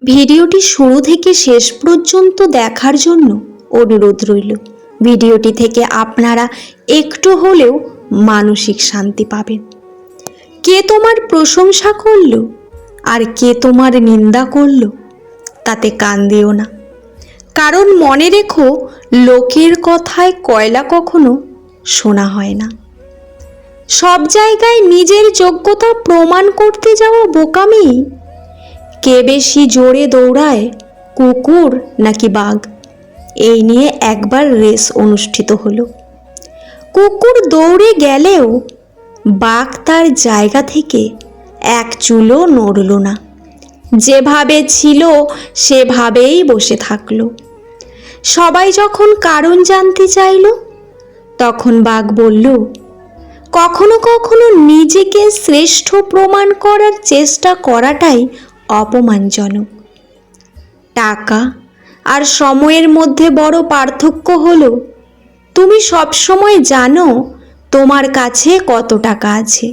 ভিডিওটি শুরু থেকে শেষ পর্যন্ত দেখার জন্য অনুরোধ রইল। ভিডিওটি থেকে আপনারা একটু হলেও মানসিক শান্তি পাবেন। কে তোমার প্রশংসা করলো আর কে তোমার নিন্দা করলো তাতে কান দিও না, কারণ মনে রেখো, লোকের কথায় কয়লা কখনো শোনা হয় না। সব জায়গায় নিজের যোগ্যতা প্রমাণ করতে যাওয়া বোকামি। কে বেশি জোরে দৌড়ায়, কুকুর নাকি বাঘ, এই নিয়ে একবার রেস অনুষ্ঠিত হলো। কুকুর দৌড়ে গেলেও বাঘ তার জায়গা থেকে এক চুলও নড়ল না, যেভাবে ছিল সেভাবেই বসে থাকলো। সবাই যখন কারণ জানতে চাইল, তখন বাঘ বলল, কখনো কখনো নিজেকে শ্রেষ্ঠ প্রমাণ করার চেষ্টা করাটাই অপমানজনক। টাকা আর সময়ের মধ্যে বড় পার্থক্য হলো, তুমি সবসময় জানো তোমার কাছে কত টাকা আছে,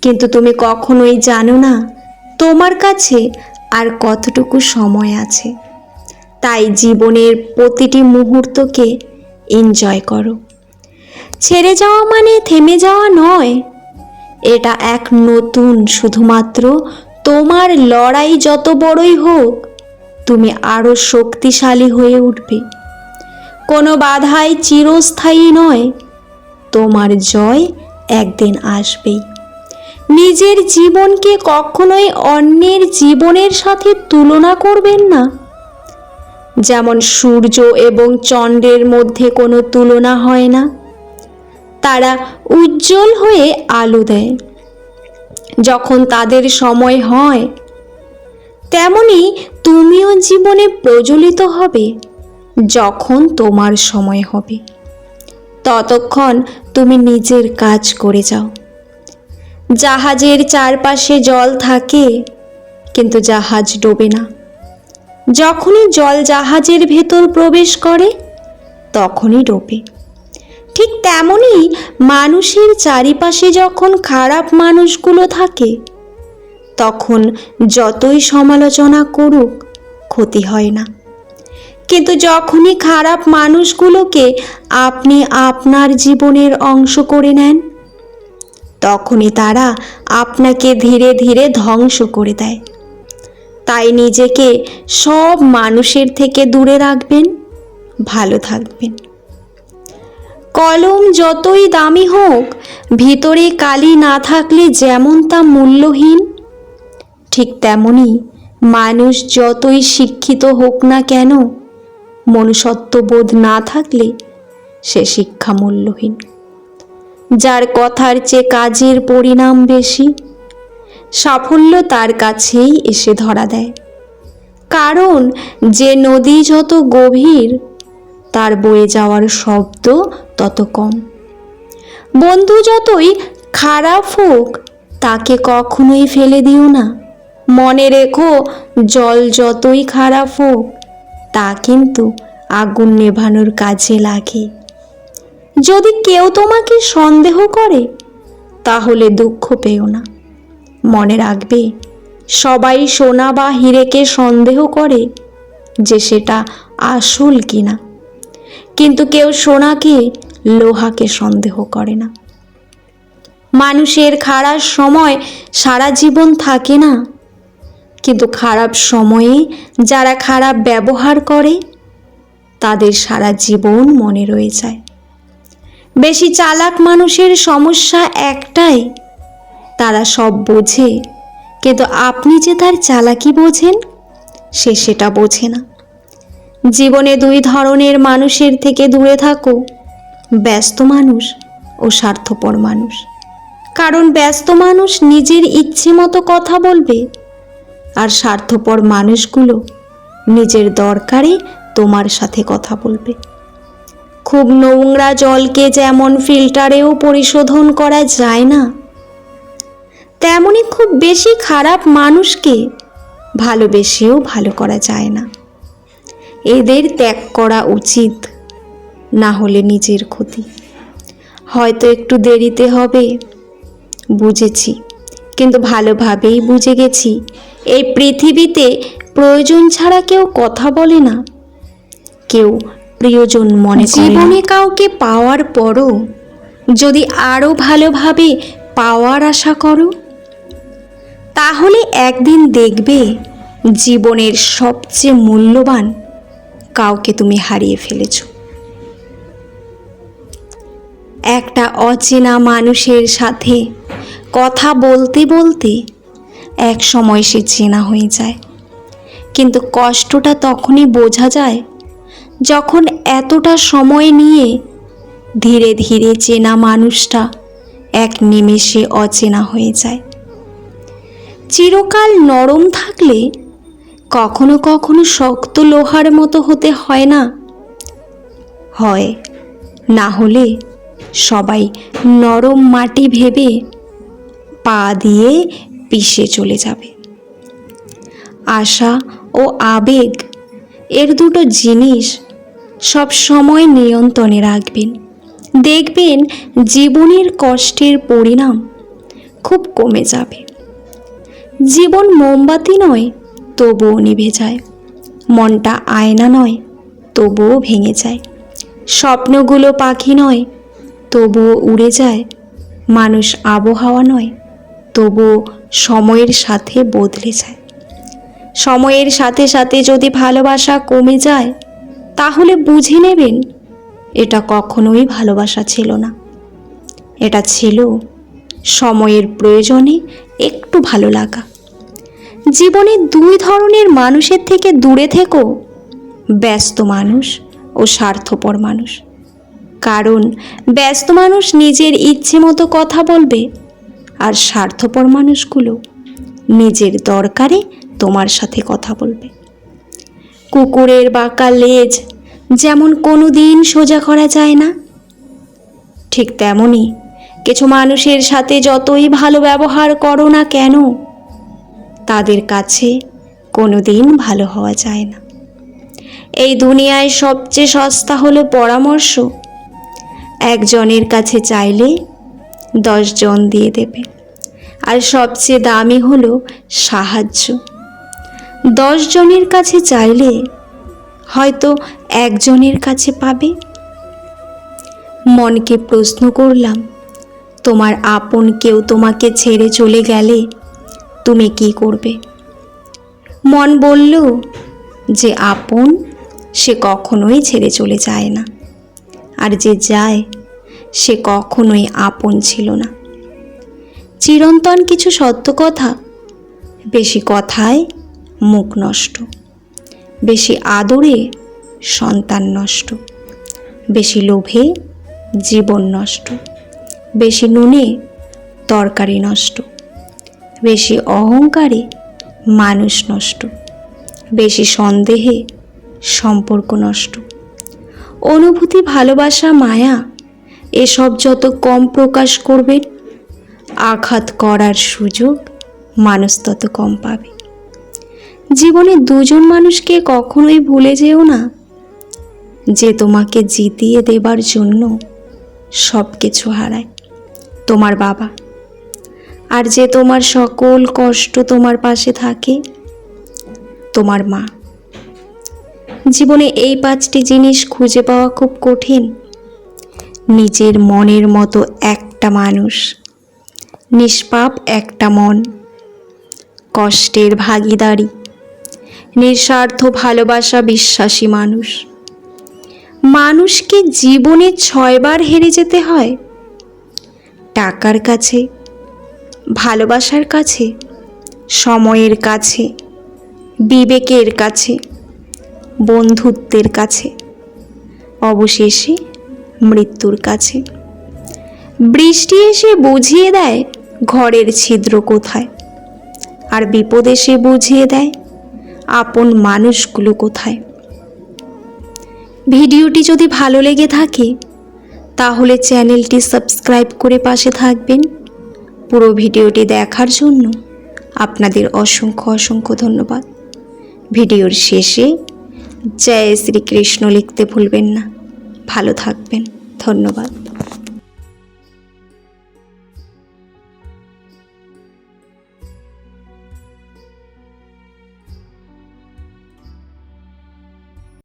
কিন্তু তুমি কখনোই জানো না তোমার কাছে আর কতটুকু সময় আছে। তাই জীবনের প্রতিটি মুহূর্তকে এনজয় করো। ছেড়ে যাওয়া মানে থেমে যাওয়া নয়, এটা এক নতুন, শুধুমাত্র তোমার লড়াই যত বড়ই হোক, তুমি আরো শক্তিশালী হয়ে উঠবে। কোনো বাধাই চিরস্থায়ী নয়, তোমার জয় একদিন আসবেই। নিজের জীবনকে কখনোই অন্যের জীবনের সাথে তুলনা করবেন না। যেমন সূর্য এবং চন্দ্রের মধ্যে কোনো তুলনা হয় না, তারা উজ্জ্বল হয়ে আলো দেয় যখন তাদের সময় হয়, তেমনি তুমিও জীবনে প্রজ্বলিত হবে যখন তোমার সময় হবে। ততক্ষণ তুমি নিজের কাজ করে যাও। জাহাজের চারপাশে জল থাকে, কিন্তু জাহাজ ডোবে না। যখনই জল জাহাজের ভেতর প্রবেশ করে, তখনই ডোবে। ঠিক তেমনই মানুষের চারিপাশে যখন খারাপ মানুষগুলো থাকে, তখন যতই সমালোচনা করুক ক্ষতি হয় না। কিন্তু যখনই খারাপ মানুষগুলোকে আপনি আপনার জীবনের অংশ করে নেন, তখনই তারা আপনাকে ধীরে ধীরে ধ্বংস করে দেয়। তাই নিজেকে সব মানুষের থেকে দূরে রাখবেন, ভালো থাকবেন। কলম যতই দামি হোক, ভিতরে কালি না থাকলে যেমন তা মূল্যহীন, ঠিক তেমনি মানুষ যতই শিক্ষিত হোক না কেন, মনুষ্যত্ববোধ না থাকলে সে শিক্ষা মূল্যহীন। যার কথার চেয়ে কাজের পরিণাম বেশি, সাফল্য তার কাছেই এসে ধরা দেয়। কারণ যে নদী যত গভীর, তার বয়ে যাওয়ার শব্দ তত কম। বন্ধু যতই খারাপ হোক, তাকে কখনোই ফেলে দিও না। মনে রেখো, জল যতই খারাপ হোক, তা কিন্তু আগুন নেভানোর কাজে লাগে। যদি কেউ তোমাকে সন্দেহ করে, তাহলে দুঃখ পেও না। মনে রাখবে, সবাই সোনা বা হীরেকে সন্দেহ করে যে সেটা আসল কিনা, কিন্তু কেউ সোনাকে, লোহাকে সন্দেহ করে না। মানুষের খারাপ সময় সারা জীবন থাকে না, কিন্তু খারাপ সময়ে যারা খারাপ ব্যবহার করে, তাদের সারা জীবন মনে রয়ে যায়। বেশি চালাক মানুষের সমস্যা একটাই, তারা সব বোঝে, কিন্তু আপনি যে তার চালাকি বোঝেন, সে সেটা বোঝে না। জীবনে দুই ধরনের মানুষের থেকে দূরে থাকো, ব্যস্ত মানুষ ও স্বার্থপর মানুষ। কারণ ব্যস্ত মানুষ নিজের ইচ্ছে মতো কথা বলবে, আর স্বার্থপর মানুষগুলো নিজের দরকারে তোমার সাথে কথা বলবে। খুব নোংরা জলকে যেমন ফিল্টারেও পরিশোধন করা যায় না, তেমনি খুব বেশি খারাপ মানুষকে ভালোবেসেও ভালো করা যায় না। এদের ত্যাগ করা উচিত, না হলে নিজের ক্ষতি। হয়তো একটু দেরিতে হবে, বুঝেছি, কিন্তু ভালোভাবেই বুঝে গেছি, এই পৃথিবীতে প্রয়োজন ছাড়া কেউ কথা বলে না, কেউ প্রিয়জন মনে করে। জীবনে কাউকে পাওয়ার পরও যদি আরও ভালোভাবে পাওয়ার আশা করো, তাহলে একদিন দেখবে জীবনের সবচেয়ে মূল্যবান কাউকে তুমি হারিয়ে ফেলেছ। একটা অচেনা মানুষের সাথে কথা বলতে বলতে এক সময় সে চেনা হয়ে যায়, কিন্তু কষ্টটা তখনই বোঝা যায় যখন এতটা সময় নিয়ে ধীরে ধীরে চেনা মানুষটা এক নিমেষে অচেনা হয়ে যায়। চিরকাল নরম থাকলে কখনো কখনো শক্ত লোহার মতো হতে হয় না, হয় না হলে সবাই নরম মাটি ভেবে পা দিয়ে পিষে চলে যাবে। আশা ও আবেগ এর দুটো জিনিস সব সময় নিয়ন্ত্রণে রাখবেন, দেখবেন জীবনের কষ্টের পরিণাম খুব কমে যাবে। জীবন মোমবাতি নয়, তবুও নিভে যায়। মনটা আয়না নয়, তবুও ভেঙে যায়। স্বপ্নগুলো পাখি নয়, তবুও উড়ে যায়। মানুষ আবহাওয়া নয়, তবুও সময়ের সাথে বদলে যায়। সময়ের সাথে সাথে যদি ভালোবাসা কমে যায়, তাহলে বুঝে নেবেন এটা কখনোই ভালোবাসা ছিল না, এটা ছিল সময়ের প্রয়োজনে একটু ভালো লাগা। জীবনে দুই ধরনের মানুষের থেকে দূরে থেকো, ব্যস্ত মানুষ ও স্বার্থপর মানুষ। কারণ ব্যস্ত মানুষ নিজের ইচ্ছে মতো কথা বলবে, আর স্বার্থপর মানুষগুলো নিজের দরকারে তোমার সাথে কথা বলবে। কুকুরের বাঁকা লেজ যেমন কোনো দিন সোজা করা যায় না, ঠিক তেমনি কিছু মানুষের সাথে যতই ভালো ব্যবহার করো না কেন, তাদের কাছে কোনো দিন ভালো হওয়া যায় না। এই দুনিয়ায় সবচেয়ে সস্তা হলো পরামর্শ। একজনের কাছে চাইলে 10 জন দিয়ে দেবে। আর সবচেয়ে দামি হলো সাহায্য। 10 জনের কাছে চাইলে হয়তো একজনের কাছে পাবে। মনকে প্রশ্ন করলাম, তোমার আপন কেউ তোমাকে ছেড়ে চলে গেলে তুমি কি করবে? মন বলল যে আপন সে কখনোই ছেড়ে চলে যায় না, আর যে যায় সে কখনোই আপন ছিল না। চিরন্তন কিছু সত্য কথা, বেশি কথায় মুখ নষ্ট, বেশি আদরে সন্তান নষ্ট, বেশি লোভে জীবন নষ্ট, বেশি নুনে তরকারি নষ্ট, বেশি অহংকারে মানুষ নষ্ট, বেশি সন্দেহে সম্পর্ক নষ্ট। অনুভূতি, ভালোবাসা, মায়া এসব যত কম প্রকাশ করবেন, আঘাত করার সুযোগ মানুষ তত কম পাবে। জীবনে দুজন মানুষকে কখনোই ভুলে যেও না, যে তোমাকে জিতিয়ে দেবার জন্য সব কিছু হারায়, তোমার বাবা। আর যে তোমার সকল কষ্ট তোমার পাশে থাকে, তোমার মা। জীবনে এই 5টি জিনিস খুঁজে পাওয়া খুব কঠিন। নিজের মনের মতো একটা মানুষ, নিষ্পাপ একটা মন, কষ্টের ভাগীদারি, নিঃস্বার্থ ভালোবাসা, বিশ্বাসী মানুষ। মানুষকে জীবনে 6 বার হেরে যেতে হয়, টাকার কাছে, ভালোবাসার কাছে, সময়ের কাছে, বিবেকের কাছে, বন্ধুত্বের কাছে, অবশেষে মৃত্যুর কাছে। বৃষ্টি এসে বুঝিয়ে দেয় ঘরের ছিদ্র কোথায়, আর বিপদ এসে বুঝিয়ে দেয় আপন মানুষগুলো কোথায়। ভিডিওটি যদি ভালো লেগে থাকে তাহলে চ্যানেলটি সাবস্ক্রাইব করে পাশে থাকবেন। পুরো ভিডিওটি দেখার জন্য আপনাদের অসংখ্য অসংখ্য ধন্যবাদ। ভিডিওর শেষে জয় শ্রীকৃষ্ণ লিখতে ভুলবেন না। ভালো থাকবেন। ধন্যবাদ।